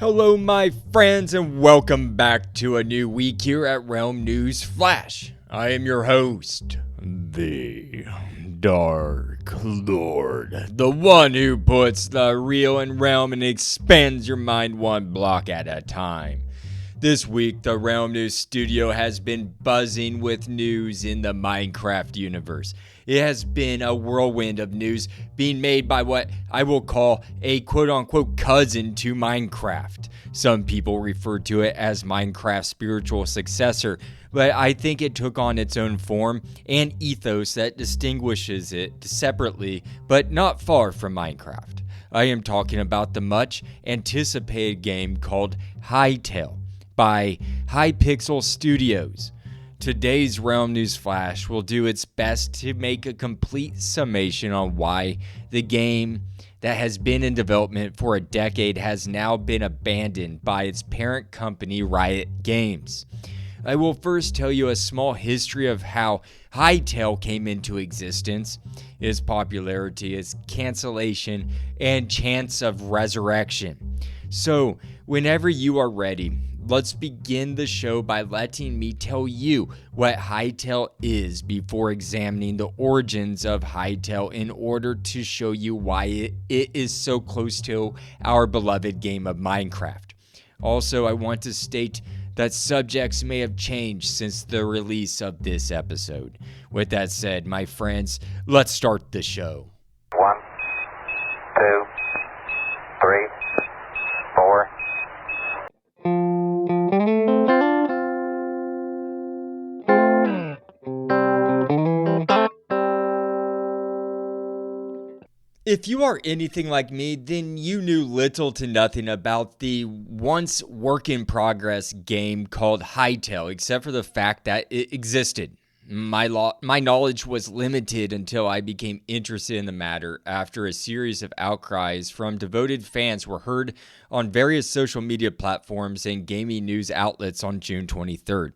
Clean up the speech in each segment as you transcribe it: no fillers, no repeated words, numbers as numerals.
Hello my friends and welcome back to a new week here at Realm News Flash. I am your host, the Dark Lord, the one who puts the real in Realm and expands your mind one block at a time. This week, the Realm News Studio has been buzzing with news in the Minecraft universe. It has been a whirlwind of news being made by what I will call a quote-unquote cousin to Minecraft. Some people refer to it as Minecraft's spiritual successor, but I think it took on its own form and ethos that distinguishes it separately, but not far from Minecraft. I am talking about the much anticipated game called Hytale by Hypixel Studios. Today's Realm News Flash will do its best to make a complete summation on why the game that has been in development for a decade has now been abandoned by its parent company Riot Games. I will first tell you a small history of how Hytale came into existence, its popularity, its cancellation, and chance of resurrection. So, whenever you are ready, let's begin the show by letting me tell you what Hytale is before examining the origins of Hytale in order to show you why it is so close to our beloved game of Minecraft. Also, I want to state that subjects may have changed since the release of this episode. With that said, my friends, let's start the show. 1, 2, 3, 4. If you are anything like me, then you knew little to nothing about the once work-in-progress game called Hytale, except for the fact that it existed. My knowledge was limited until I became interested in the matter after a series of outcries from devoted fans were heard on various social media platforms and gaming news outlets on June 23rd.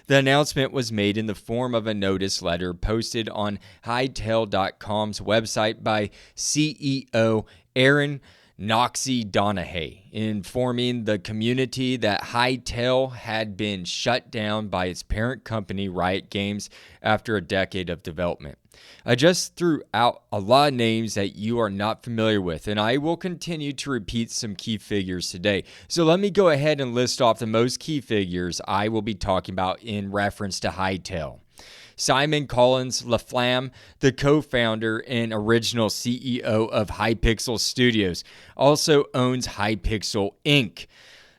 The announcement was made in the form of a notice letter posted on Hytale.com's website by CEO Aaron Donahue, informing the community that Hytale had been shut down by its parent company Riot Games after a decade of development. I just threw out a lot of names that you are not familiar with, and I will continue to repeat some key figures today. So let me go ahead and list off the most key figures I will be talking about in reference to Hytale. Simon Collins-Laflamme, the co-founder and original CEO of Hypixel Studios, also owns Hypixel Inc.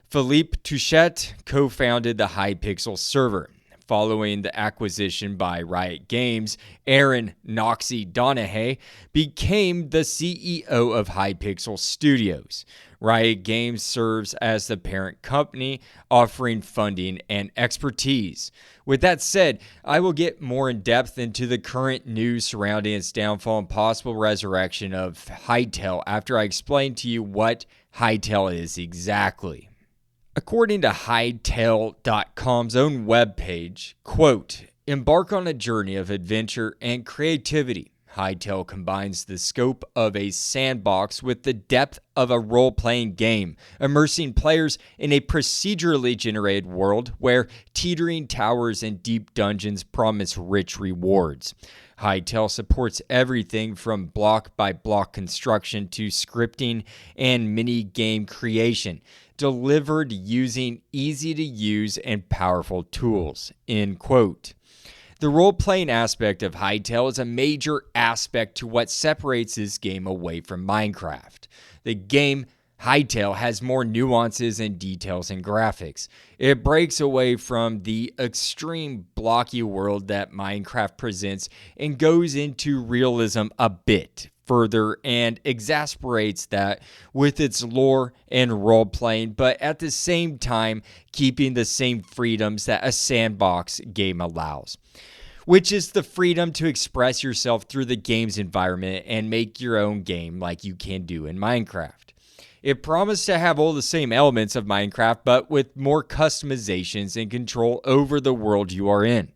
Philippe Touchette co-founded the Hypixel server. Following the acquisition by Riot Games, Aaron Donahue became the CEO of Hypixel Studios. Riot Games serves as the parent company, offering funding and expertise. With that said, I will get more in depth into the current news surrounding its downfall and possible resurrection of Hytale after I explain to you what Hytale is exactly. According to Hytale.com's own webpage, quote, embark on a journey of adventure and creativity. Hytale combines the scope of a sandbox with the depth of a role-playing game, immersing players in a procedurally generated world where teetering towers and deep dungeons promise rich rewards. Hytale supports everything from block-by-block construction to scripting and mini-game creation, delivered using easy-to-use and powerful tools, end quote. The role-playing aspect of Hytale is a major aspect to what separates this game away from Minecraft. The game Hytale has more nuances and details and graphics. It breaks away from the extreme blocky world that Minecraft presents and goes into realism a bit further and exasperates that with its lore and role-playing, but at the same time keeping the same freedoms that a sandbox game allows, which is the freedom to express yourself through the game's environment and make your own game like you can do in Minecraft. It promised to have all the same elements of Minecraft, but with more customizations and control over the world you are in.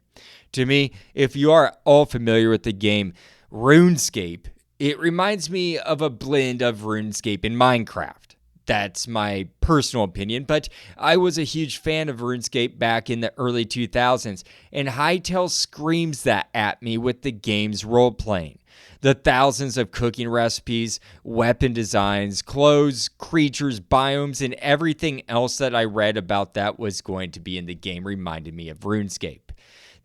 To me, if you are all familiar with the game RuneScape, it reminds me of a blend of RuneScape and Minecraft. That's my personal opinion, but I was a huge fan of RuneScape back in the early 2000s, and Hytale screams that at me with the game's role-playing. The thousands of cooking recipes, weapon designs, clothes, creatures, biomes, and everything else that I read about that was going to be in the game reminded me of RuneScape.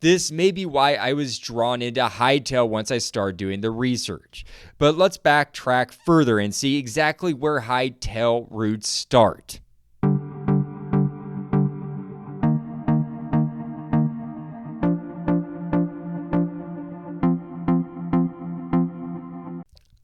This may be why I was drawn into Hytale once I started doing the research. But let's backtrack further and see exactly where Hytale roots start.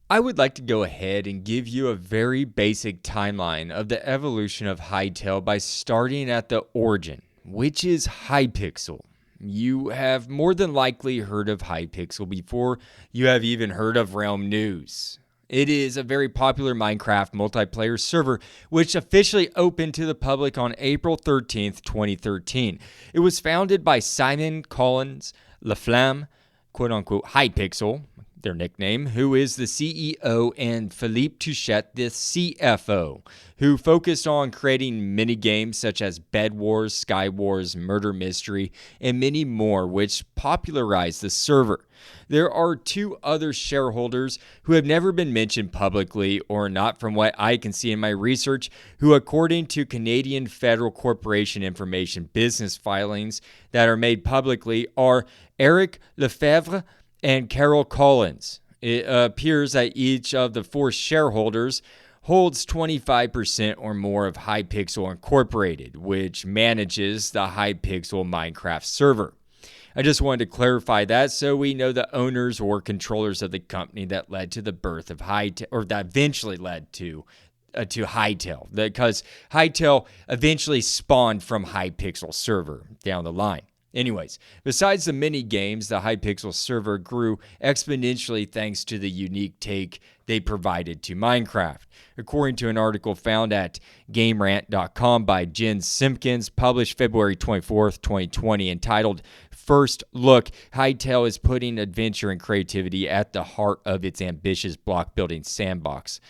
I would like to go ahead and give you a very basic timeline of the evolution of Hytale by starting at the origin, which is Hypixel. You have more than likely heard of Hypixel before you have even heard of Realm News. It is a very popular Minecraft multiplayer server which officially opened to the public on April 13th, 2013. It was founded by Simon Collins-Laflamme, quote-unquote Hypixel, their nickname, who is the CEO, and Philippe Touchette, the CFO, who focused on creating mini-games such as Bed Wars, Sky Wars, Murder Mystery, and many more, which popularized the server. There are two other shareholders who have never been mentioned publicly, or not from what I can see in my research, who, according to Canadian Federal Corporation Information business filings that are made publicly, are Eric Lefebvre and Carol Collins. It appears that each of the four shareholders holds 25% or more of Hypixel Incorporated, which manages the Hypixel Minecraft server. I just wanted to clarify that so we know the owners or controllers of the company that led to the birth of Hytale, or that eventually led to Hytale, because Hytale eventually spawned from Hypixel server down the line. Anyways, besides the mini games, the Hypixel server grew exponentially thanks to the unique take they provided to Minecraft. According to an article found at GameRant.com by Jen Simpkins, published February 24th, 2020, entitled First Look, Hytale is putting adventure and creativity at the heart of its ambitious block building sandbox,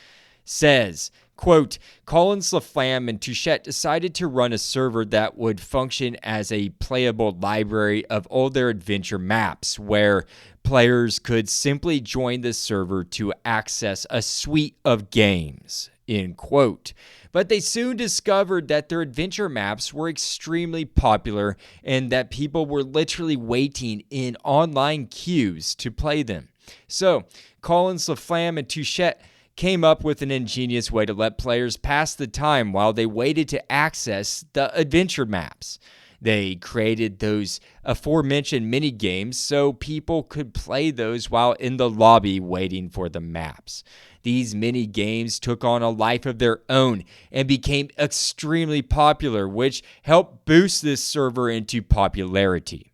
says, quote, Collins-Laflamme and Touchette decided to run a server that would function as a playable library of all their adventure maps, where players could simply join the server to access a suite of games, end quote. But they soon discovered that their adventure maps were extremely popular and that people were literally waiting in online queues to play them. So, Collins-Laflamme and Touchette came up with an ingenious way to let players pass the time while they waited to access the adventure maps. They created those aforementioned mini games so people could play those while in the lobby waiting for the maps. These mini games took on a life of their own and became extremely popular, which helped boost this server into popularity.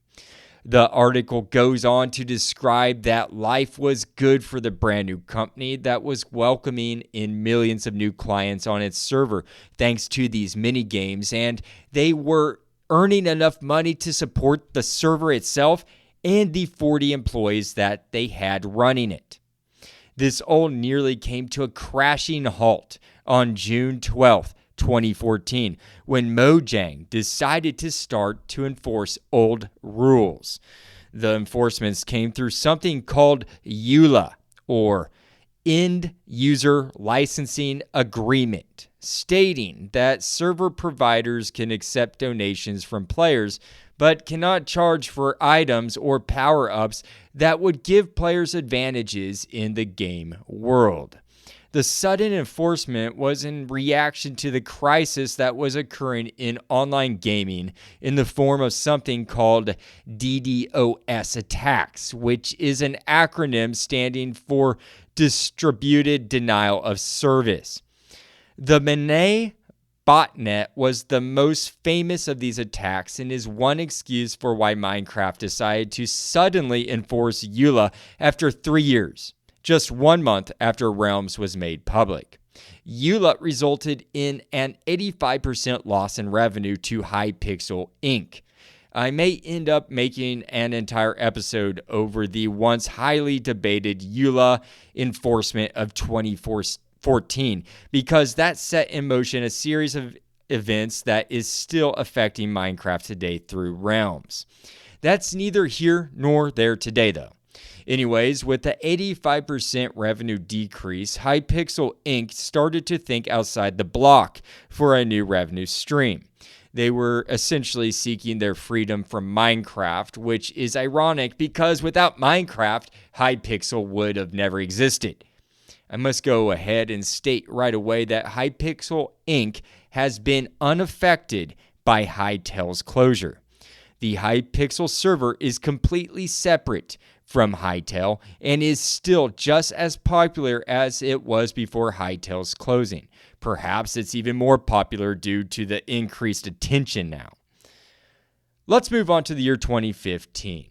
The article goes on to describe that life was good for the brand new company that was welcoming in millions of new clients on its server thanks to these mini games, and they were earning enough money to support the server itself and the 40 employees that they had running it. This all nearly came to a crashing halt on June 12th, 2014, when Mojang decided to start to enforce old rules. The enforcements came through something called EULA, or End User Licensing Agreement, stating that server providers can accept donations from players but cannot charge for items or power-ups that would give players advantages in the game world. The sudden enforcement was in reaction to the crisis that was occurring in online gaming in the form of something called DDoS attacks, which is an acronym standing for Distributed Denial of Service. The Manet botnet was the most famous of these attacks and is one excuse for why Minecraft decided to suddenly enforce EULA after 3 years. Just 1 month after Realms was made public. EULA resulted in an 85% loss in revenue to Hypixel Inc. I may end up making an entire episode over the once highly debated EULA enforcement of 24/7 2014, because that set in motion a series of events that is still affecting Minecraft today through realms. That's neither here nor there today, though. Anyways, with the 85% revenue decrease, Hypixel Inc. started to think outside the block for a new revenue stream. They were essentially seeking their freedom from Minecraft, which is ironic because without Minecraft, Hypixel would have never existed. I must go ahead and state right away that Hypixel Inc. has been unaffected by Hytale's closure. The Hypixel server is completely separate from Hytale and is still just as popular as it was before Hytale's closing. Perhaps it's even more popular due to the increased attention now. Let's move on to the year 2015.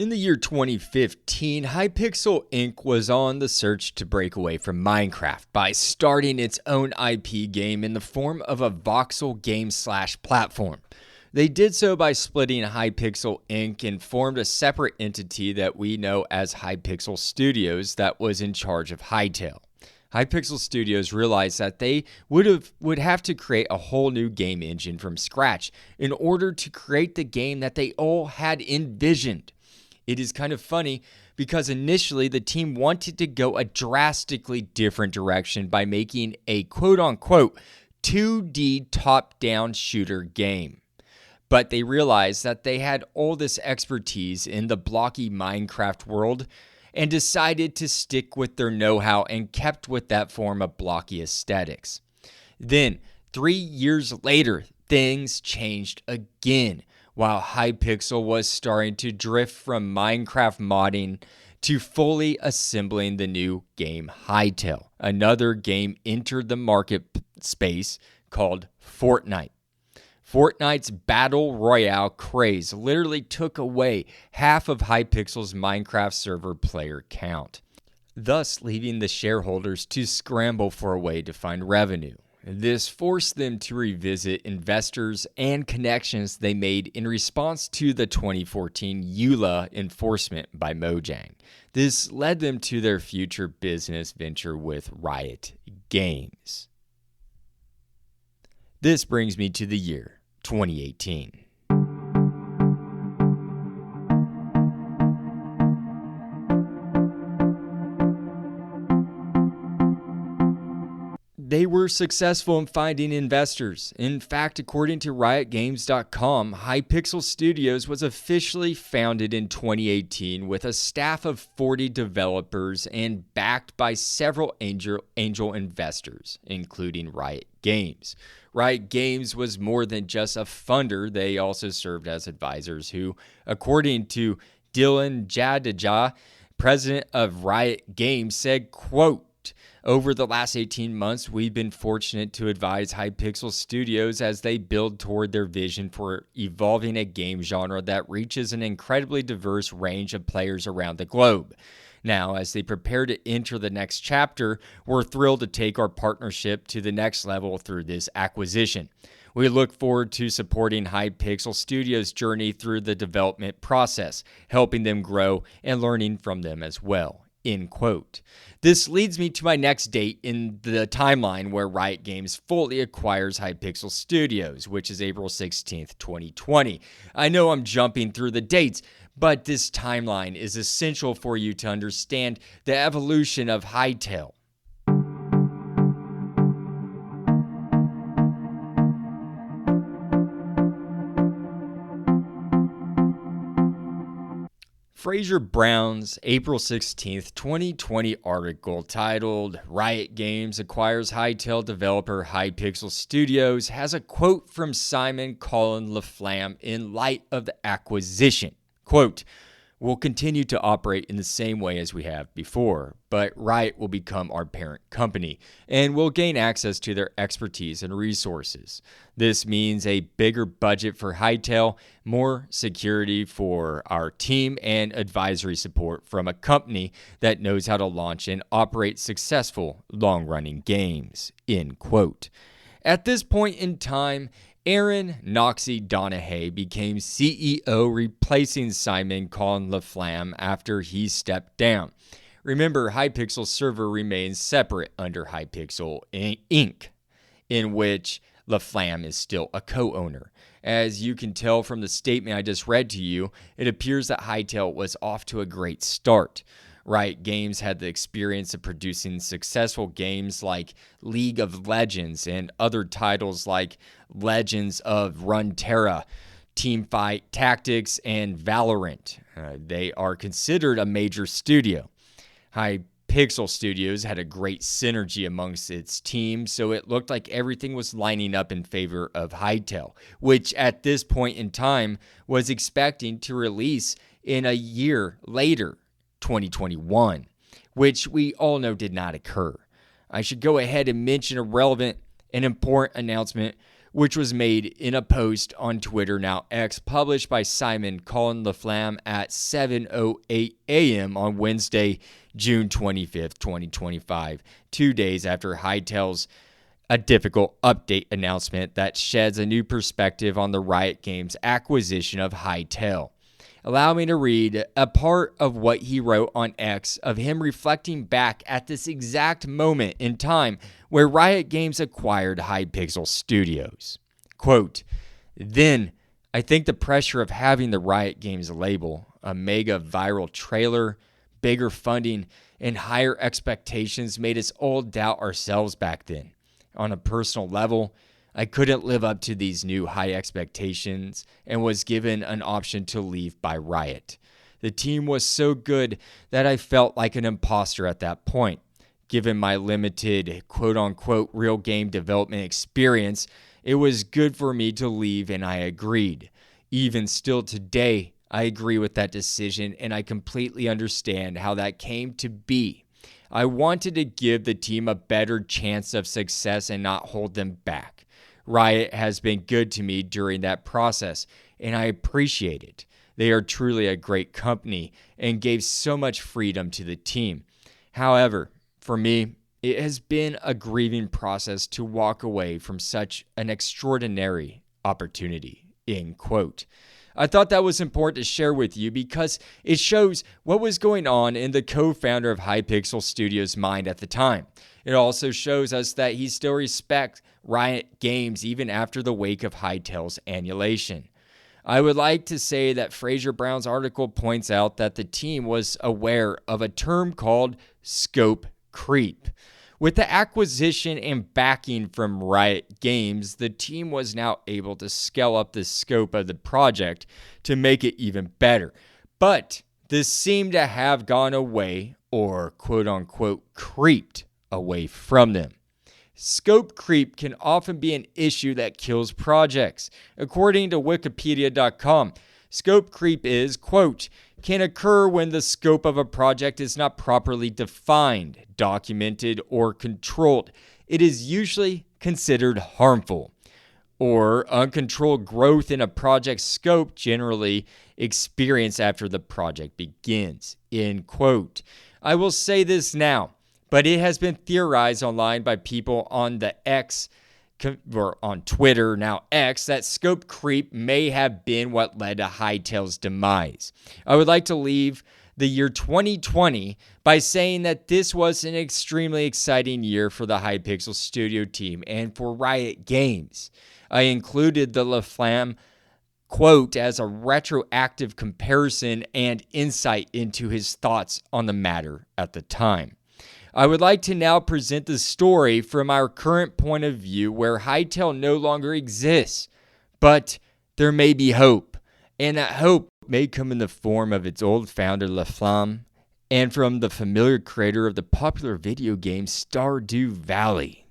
In the year 2015, Hypixel Inc. was on the search to break away from Minecraft by starting its own IP game in the form of a voxel game / platform. They did so by splitting Hypixel Inc. and formed a separate entity that we know as Hypixel Studios that was in charge of Hytale. Hypixel Studios realized that they would have to create a whole new game engine from scratch in order to create the game that they all had envisioned. It is kind of funny because initially the team wanted to go a drastically different direction by making a quote-unquote 2D top-down shooter game. But they realized that they had all this expertise in the blocky Minecraft world and decided to stick with their know-how and kept with that form of blocky aesthetics. Then, 3 years later, things changed again. While Hypixel was starting to drift from Minecraft modding to fully assembling the new game Hytale, another game entered the market space called Fortnite. Fortnite's Battle Royale craze literally took away half of Hypixel's Minecraft server player count, thus leaving the shareholders to scramble for a way to find revenue. This forced them to revisit investors and connections they made in response to the 2014 EULA enforcement by Mojang. This led them to their future business venture with Riot Games. This brings me to the year 2018. They were successful in finding investors. In fact, according to RiotGames.com, Hypixel Studios was officially founded in 2018 with a staff of 40 developers and backed by several angel investors, including Riot Games. Riot Games was more than just a funder. They also served as advisors who, according to Dylan Jadeja, president of Riot Games, said, quote, "Over the last 18 months, we've been fortunate to advise Hypixel Studios as they build toward their vision for evolving a game genre that reaches an incredibly diverse range of players around the globe. Now, as they prepare to enter the next chapter, we're thrilled to take our partnership to the next level through this acquisition. We look forward to supporting Hypixel Studios' journey through the development process, helping them grow and learning from them as well." End quote. This leads me to my next date in the timeline where Riot Games fully acquires Hypixel Studios, which is April 16th, 2020. I know I'm jumping through the dates, but this timeline is essential for you to understand the evolution of Hytale. Fraser Brown's April 16th, 2020 article titled "Riot Games Acquires Hytale Developer Hypixel Studios" has a quote from Simon Collins-Laflamme in light of the acquisition. Quote, "We'll continue to operate in the same way as we have before, but Riot will become our parent company, and we'll gain access to their expertise and resources. This means a bigger budget for Hytale, more security for our team, and advisory support from a company that knows how to launch and operate successful, long-running games." End quote. At this point in time, Aaron Noxie Donahue became CEO, replacing Simon Collins-Laflamme after he stepped down. Remember, Hypixel server remains separate under Hypixel Inc., in which Laflamme is still a co-owner. As you can tell from the statement I just read to you, it appears that Hytale was off to a great start. Riot Games had the experience of producing successful games like League of Legends and other titles like Legends of Runeterra, Teamfight Tactics, and Valorant. They are considered a major studio. Hypixel Studios had a great synergy amongst its team, so it looked like everything was lining up in favor of Hytale, which at this point in time was expecting to release in a year later, 2021, which we all know did not occur. I should go ahead and mention a relevant and important announcement which was made in a post on Twitter, now X, published by Simon Collins-Laflamme at 7:08 a.m. on Wednesday, June 25th, 2025, 2 days after Hytale's a difficult update announcement that sheds a new perspective on the Riot Games acquisition of Hytale. Allow me to read a part of what he wrote on X of him reflecting back at this exact moment in time where Riot Games acquired Hypixel Studios. Quote, "Then, I think the pressure of having the Riot Games label, a mega viral trailer, bigger funding, and higher expectations made us all doubt ourselves back then. On a personal level, I couldn't live up to these new high expectations and was given an option to leave by Riot. The team was so good that I felt like an imposter at that point. Given my limited quote-unquote real game development experience, it was good for me to leave and I agreed. Even still today, I agree with that decision and I completely understand how that came to be. I wanted to give the team a better chance of success and not hold them back. Riot has been good to me during that process, and I appreciate it. They are truly a great company and gave so much freedom to the team. However, for me, it has been a grieving process to walk away from such an extraordinary opportunity." End quote. I thought that was important to share with you because it shows what was going on in the co-founder of Hypixel Studios' mind at the time. It also shows us that he still respects Riot Games even after the wake of Hytale's annulation. I would like to say that Fraser Brown's article points out that the team was aware of a term called scope creep. With the acquisition and backing from Riot Games, the team was now able to scale up the scope of the project to make it even better. But this seemed to have gone away, or quote-unquote creeped away from them. Scope creep can often be an issue that kills projects. According to Wikipedia.com, scope creep is, quote, "can occur when the scope of a project is not properly defined, documented, or controlled. It is usually considered harmful." Or uncontrolled growth in a project's scope generally experienced after the project begins. End quote. I will say this now, but it has been theorized online by people on the X, or on Twitter, now X, that scope creep may have been what led to Hytale's demise. I would like to leave the year 2020 by saying that this was an extremely exciting year for the Hypixel Studio team and for Riot Games. I included the Laflamme quote as a retroactive comparison and insight into his thoughts on the matter at the time. I would like to now present the story from our current point of view where Hytale no longer exists, but there may be hope, and that hope may come in the form of its old founder Laflamme and from the familiar creator of the popular video game Stardew Valley.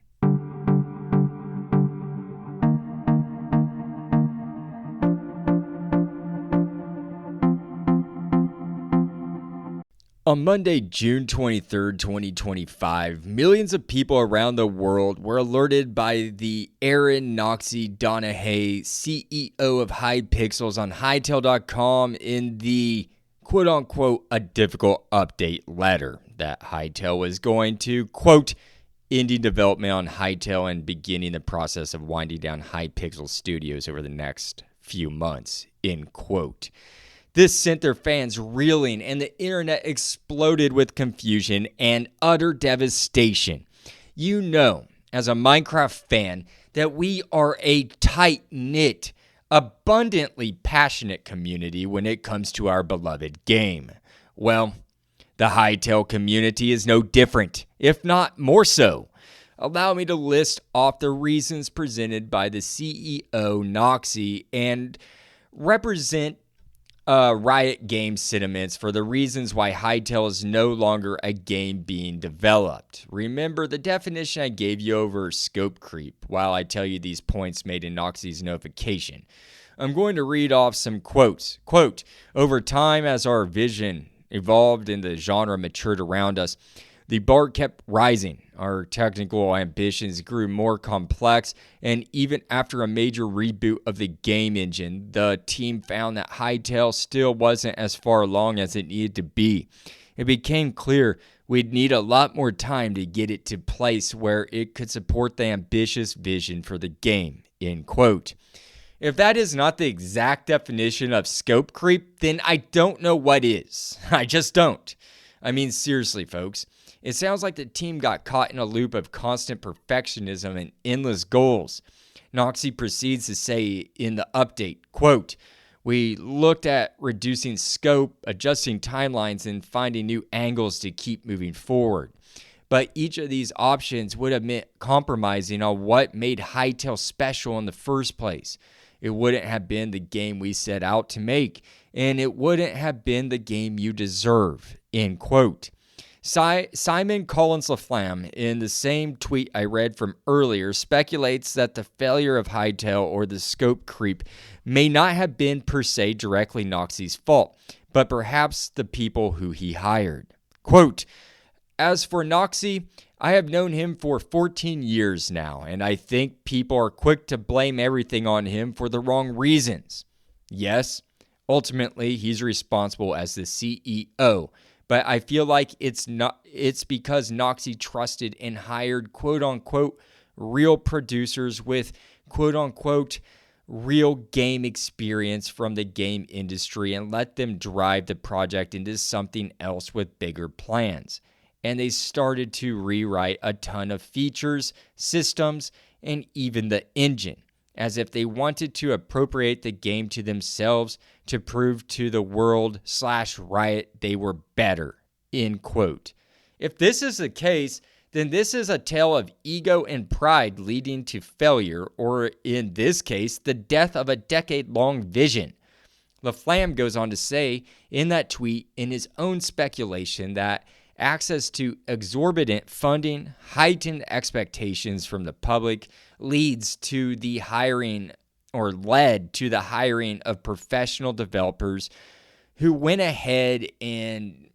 On Monday, June 23rd, 2025, millions of people around the world were alerted by the Aaron Noxie Donahue, CEO of Hypixels, on Hytale.com in the quote-unquote a difficult update letter that Hytale was going to, quote, ending development on Hytale and beginning the process of winding down Hypixel Studios over the next few months, end quote. This sent their fans reeling, and the internet exploded with confusion and utter devastation. You know, as a Minecraft fan, that we are a tight-knit, abundantly passionate community when it comes to our beloved game. Well, the Hytale community is no different, if not more so. Allow me to list off the reasons presented by the CEO, Noxy, and represent Riot Games sentiments for the reasons why Hytale is no longer a game being developed. Remember the definition I gave you over scope creep while I tell you these points made in Noxy's notification. I'm going to read off some quotes. Quote, over time as our vision evolved and the genre matured around us, the bar kept rising. Our technical ambitions grew more complex, and even after a major reboot of the game engine, the team found that Hytale still wasn't as far along as it needed to be. It became clear we'd need a lot more time to get it to place where it could support the ambitious vision for the game, end quote. If that is not the exact definition of scope creep, then I don't know what is. I just don't. I mean, seriously, folks. It sounds like the team got caught in a loop of constant perfectionism and endless goals. Noxy proceeds to say in the update, quote, we looked at reducing scope, adjusting timelines, and finding new angles to keep moving forward. But each of these options would have meant compromising on what made Hytale special in the first place. It wouldn't have been the game we set out to make, and it wouldn't have been the game you deserve, end quote. Simon Collins-Laflamme, in the same tweet I read from earlier, speculates that the failure of Hytale or the scope creep may not have been per se directly Noxy's fault, but perhaps the people who he hired. Quote, as for Noxy, I have known him for 14 years now, and I think people are quick to blame everything on him for the wrong reasons. Yes, ultimately he's responsible as the CEO, but I feel like it's because Noxy trusted and hired quote-unquote real producers with quote-unquote real game experience from the game industry and let them drive the project into something else with bigger plans. And they started to rewrite a ton of features, systems, and even the engine, as if they wanted to appropriate the game to themselves to prove to the world/Riot they were better, end quote. If this is the case, then this is a tale of ego and pride leading to failure, or in this case, the death of a decade-long vision. Laflamme goes on to say in that tweet in his own speculation that access to exorbitant funding, heightened expectations from the public led to the hiring of professional developers who went ahead and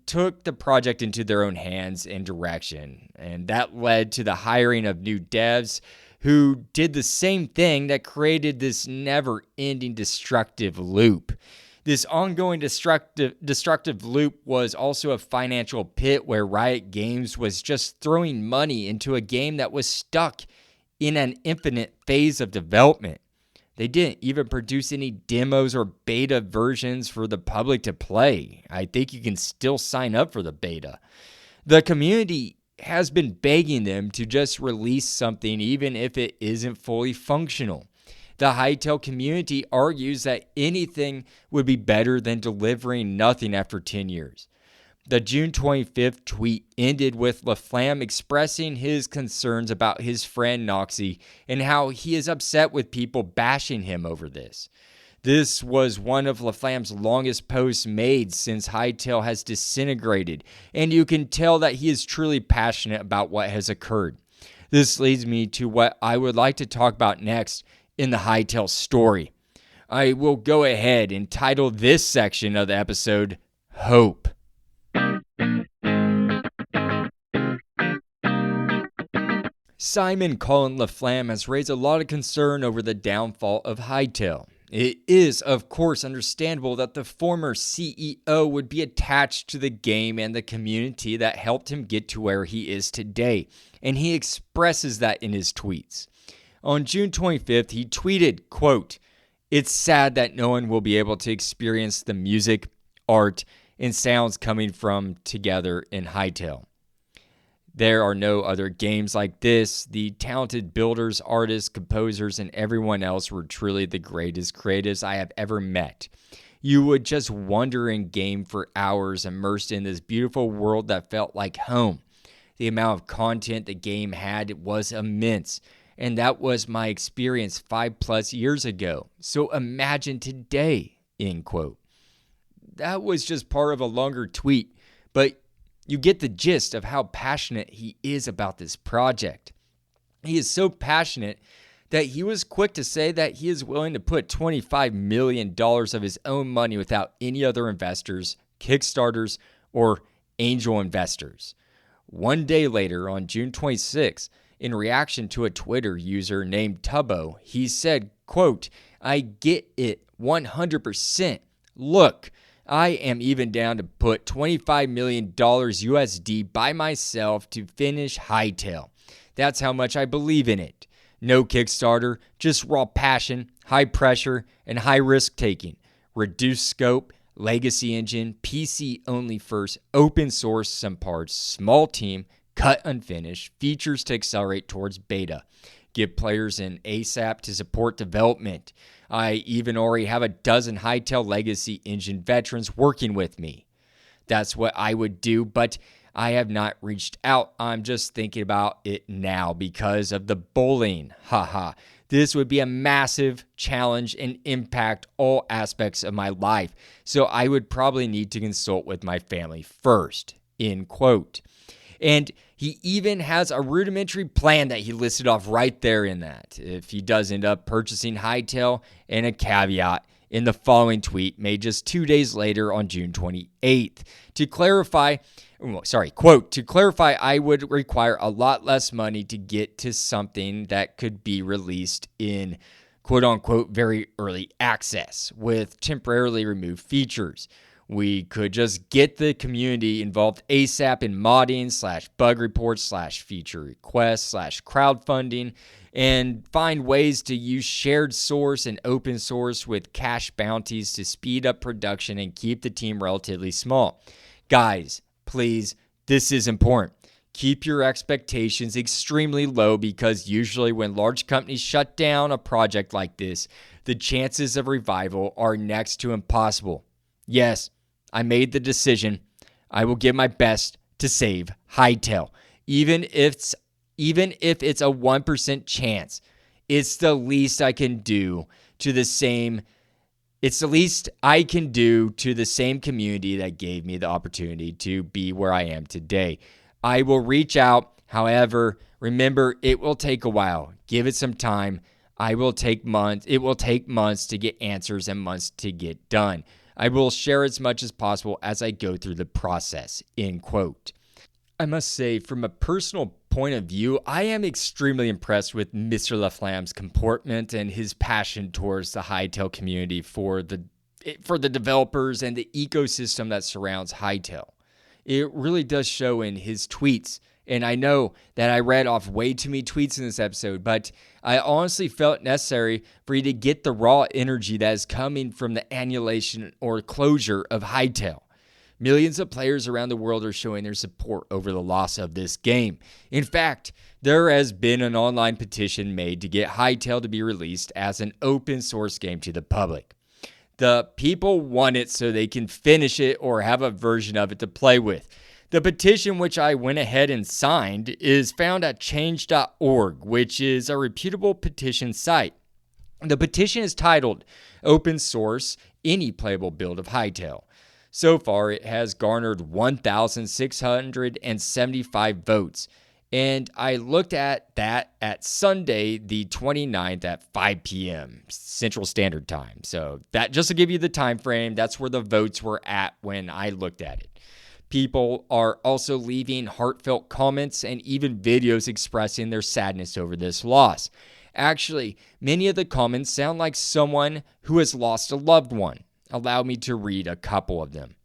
took the project into their own hands and direction. And that led to the hiring of new devs who did the same thing that created this never-ending destructive loop. This ongoing destructive loop was also a financial pit where Riot Games was just throwing money into a game that was stuck in an infinite phase of development. They didn't even produce any demos or beta versions for the public to play. I think you can still sign up for the beta. The community has been begging them to just release something even if it isn't fully functional. The Hytale community argues that anything would be better than delivering nothing after 10 years. The June 25th tweet ended with Laflamme expressing his concerns about his friend Noxy and how he is upset with people bashing him over this. This was one of Laflamme's longest posts made since Hytale has disintegrated, and you can tell that he is truly passionate about what has occurred. This leads me to what I would like to talk about next in the Hytale story. I will go ahead and title this section of the episode, Hope. Simon Collins-Laflamme has raised a lot of concern over the downfall of Hytale. It is, of course, understandable that the former CEO would be attached to the game and the community that helped him get to where he is today, and he expresses that in his tweets. On June 25th, he tweeted, quote, "It's sad that no one will be able to experience the music, art, and sounds coming from together in Hytale. There are no other games like this. The talented builders, artists, composers, and everyone else were truly the greatest creatives I have ever met. You would just wander in game for hours, immersed in this beautiful world that felt like home. The amount of content the game had was immense, and that was my experience 5+ years ago. So imagine today," end quote. That was just part of a longer tweet, but you get the gist of how passionate he is about this project. He is so passionate that he was quick to say that he is willing to put $25 million of his own money without any other investors, Kickstarters, or angel investors. One day later, on June 26, in reaction to a Twitter user named Tubbo, he said, quote, "I get it 100%. Look, I am even down to put $25 million USD by myself to finish Hytale. That's how much I believe in it. No Kickstarter, just raw passion, high pressure, and high risk taking. Reduced scope, legacy engine, PC only first, open source some parts, small team, cut unfinished, features to accelerate towards beta. Give players an ASAP to support development. I even already have a dozen Hytale legacy engine veterans working with me. That's what I would do, but I have not reached out. I'm just thinking about it now because of the bullying. Haha. This would be a massive challenge and impact all aspects of my life. So I would probably need to consult with my family first." End quote. And he even has a rudimentary plan that he listed off right there in that, if he does end up purchasing Hytale, and a caveat in the following tweet made just 2 days later on June 28th. Quote, "To clarify, I would require a lot less money to get to something that could be released in quote unquote very early access with temporarily removed features. We could just get the community involved ASAP in modding /bug reports /feature requests /crowdfunding and find ways to use shared source and open source with cash bounties to speed up production and keep the team relatively small. Guys, please, this is important. Keep your expectations extremely low because usually when large companies shut down a project like this, the chances of revival are next to impossible. Yes, I made the decision. I will give my best to save Hytale. Even if it's a 1% chance, it's the least I can do to the same community that gave me the opportunity to be where I am today. I will reach out. However, remember, it will take a while. Give it some time. It will take months to get answers and months to get done. I will share as much as possible as I go through the process." End quote. I must say, from a personal point of view, I am extremely impressed with Mr. Laflamme's comportment and his passion towards the Hytale community for the developers and the ecosystem that surrounds Hytale. It really does show in his tweets. And I know that I read off way too many tweets in this episode, but I honestly felt necessary for you to get the raw energy that is coming from the annihilation or closure of Hytale. Millions of players around the world are showing their support over the loss of this game. In fact, there has been an online petition made to get Hytale to be released as an open source game to the public. The people want it so they can finish it or have a version of it to play with. The petition, which I went ahead and signed, is found at change.org, which is a reputable petition site. The petition is titled Open Source Any Playable Build of Hytale. So far, it has garnered 1,675 votes. And I looked at that at Sunday, the 29th at 5 p.m. Central Standard Time. So that, just to give you the time frame, that's where the votes were at when I looked at it. People are also leaving heartfelt comments and even videos expressing their sadness over this loss. Actually, many of the comments sound like someone who has lost a loved one. Allow me to read a couple of them.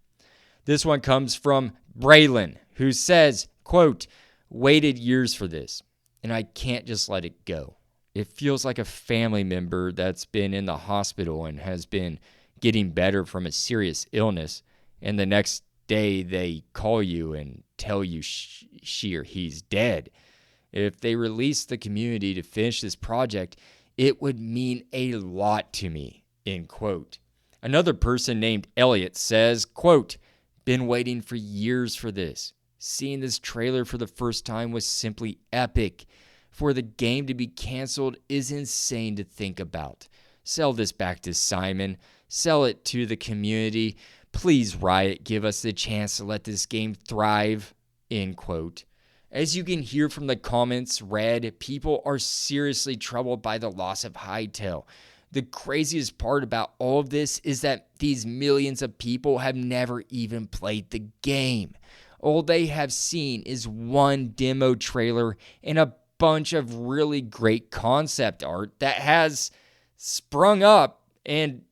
This one comes from Braylon, who says, quote, "Waited years for this, and I can't just let it go. It feels like a family member that's been in the hospital and has been getting better from a serious illness, and the next day they call you and tell you she or he's dead. If they release the community to finish this project, it would mean a lot to me," end quote. Another person named Elliot says, quote, "Been waiting for years for this. Seeing this trailer for the first time was simply epic. For the game to be canceled is insane to think about. Sell this back to Simon. Sell it to the community. Please, Riot, give us the chance to let this game thrive," end quote. As you can hear from the comments read, people are seriously troubled by the loss of Hytale. The craziest part about all of this is that these millions of people have never even played the game. All they have seen is one demo trailer and a bunch of really great concept art that has sprung up, and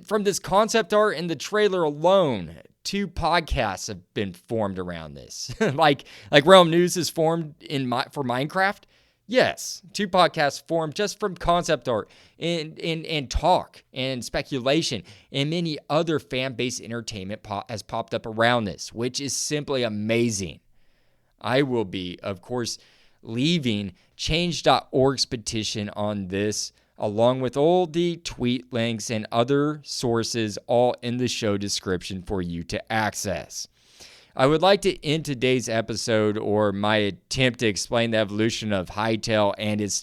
from this concept art and the trailer alone, 2 podcasts have been formed around this. like Realm News is formed for Minecraft. Yes, 2 podcasts formed just from concept art and talk and speculation, and many other fan-based entertainment has popped up around this, which is simply amazing. I will be, of course, leaving change.org's petition on this, along with all the tweet links and other sources, all in the show description for you to access. I would like to end today's episode, or my attempt to explain the evolution of Hytale and its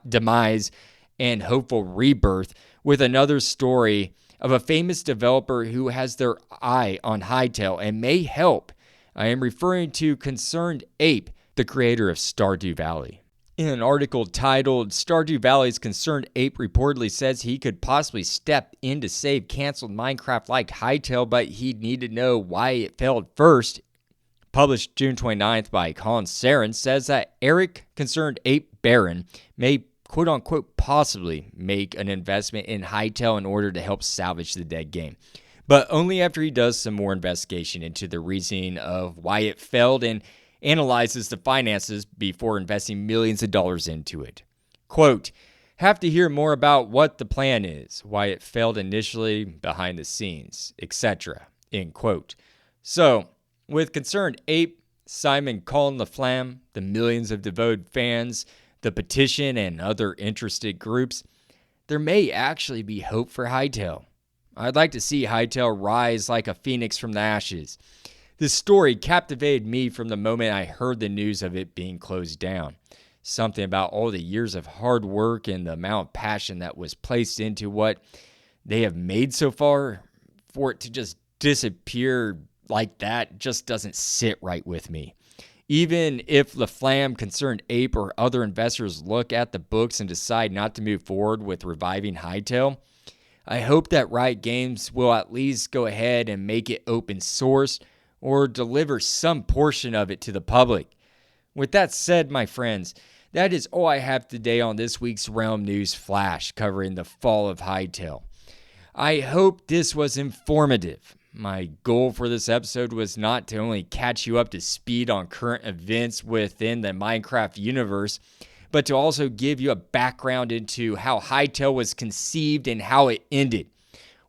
demise and hopeful rebirth, with another story of a famous developer who has their eye on Hytale and may help. I am referring to ConcernedApe, the creator of Stardew Valley. In an article titled "Stardew Valley's ConcernedApe reportedly says he could possibly step in to save canceled Minecraft like Hytale, but he'd need to know why it failed first," published June 29th by Collins-Laflamme, says that Eric ConcernedApe Baron may quote-unquote possibly make an investment in Hytale in order to help salvage the dead game, but only after he does some more investigation into the reasoning of why it failed and analyzes the finances before investing millions of dollars into it. Quote, "Have to hear more about what the plan is, why it failed initially, behind the scenes, etc." End quote. So, with ConcernedApe, Simon Collins-Laflamme, the millions of devoted fans, the petition, and other interested groups, there may actually be hope for Hytale. I'd like to see Hytale rise like a phoenix from the ashes. This story captivated me from the moment I heard the news of it being closed down. Something about all the years of hard work and the amount of passion that was placed into what they have made so far, for it to just disappear like that just doesn't sit right with me. Even if Laflamme, ConcernedApe, or other investors look at the books and decide not to move forward with reviving Hytale, I hope that Riot Games will at least go ahead and make it open source, or deliver some portion of it to the public. With that said, my friends, that is all I have today on this week's Realm News Flash covering the fall of Hytale. I hope this was informative. My goal for this episode was not to only catch you up to speed on current events within the Minecraft universe, but to also give you a background into how Hytale was conceived and how it ended.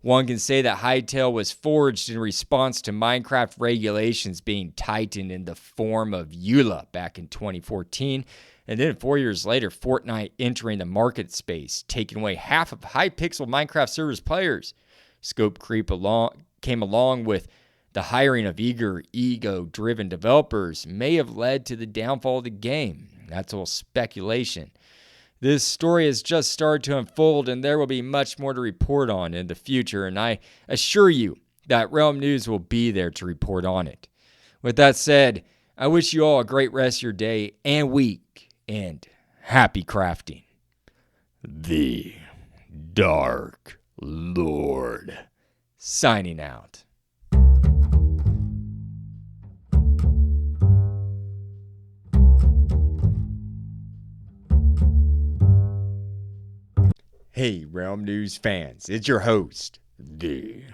One can say that Hytale was forged in response to Minecraft regulations being tightened in the form of EULA back in 2014, and then 4 years later, Fortnite entering the market space, taking away half of Hypixel Minecraft servers players. Scope creep came along with the hiring of eager, ego-driven developers may have led to the downfall of the game. That's all speculation. This story has just started to unfold, and there will be much more to report on in the future, and I assure you that Realm News will be there to report on it. With that said, I wish you all a great rest of your day and week, and happy crafting. The Dark Lord, signing out. Hey, Realm News fans, it's your host, the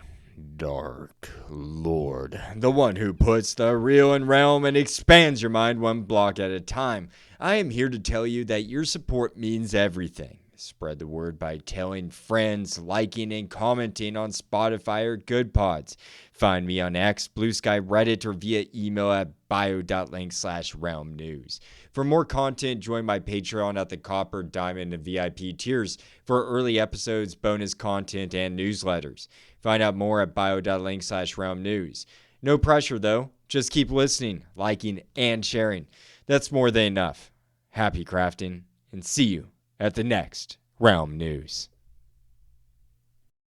Dark Lord, the one who puts the real in Realm and expands your mind one block at a time. I am here to tell you that your support means everything. Spread the word by telling friends, liking, and commenting on Spotify or Good Pods. Find me on X, Blue Sky, Reddit, or via email at bio.link/realm news. For more content, join my Patreon at the Copper, Diamond, and VIP tiers for early episodes, bonus content, and newsletters. Find out more at bio.link/realm news. No pressure, though. Just keep listening, liking, and sharing. That's more than enough. Happy crafting, and see you at the next Realm News.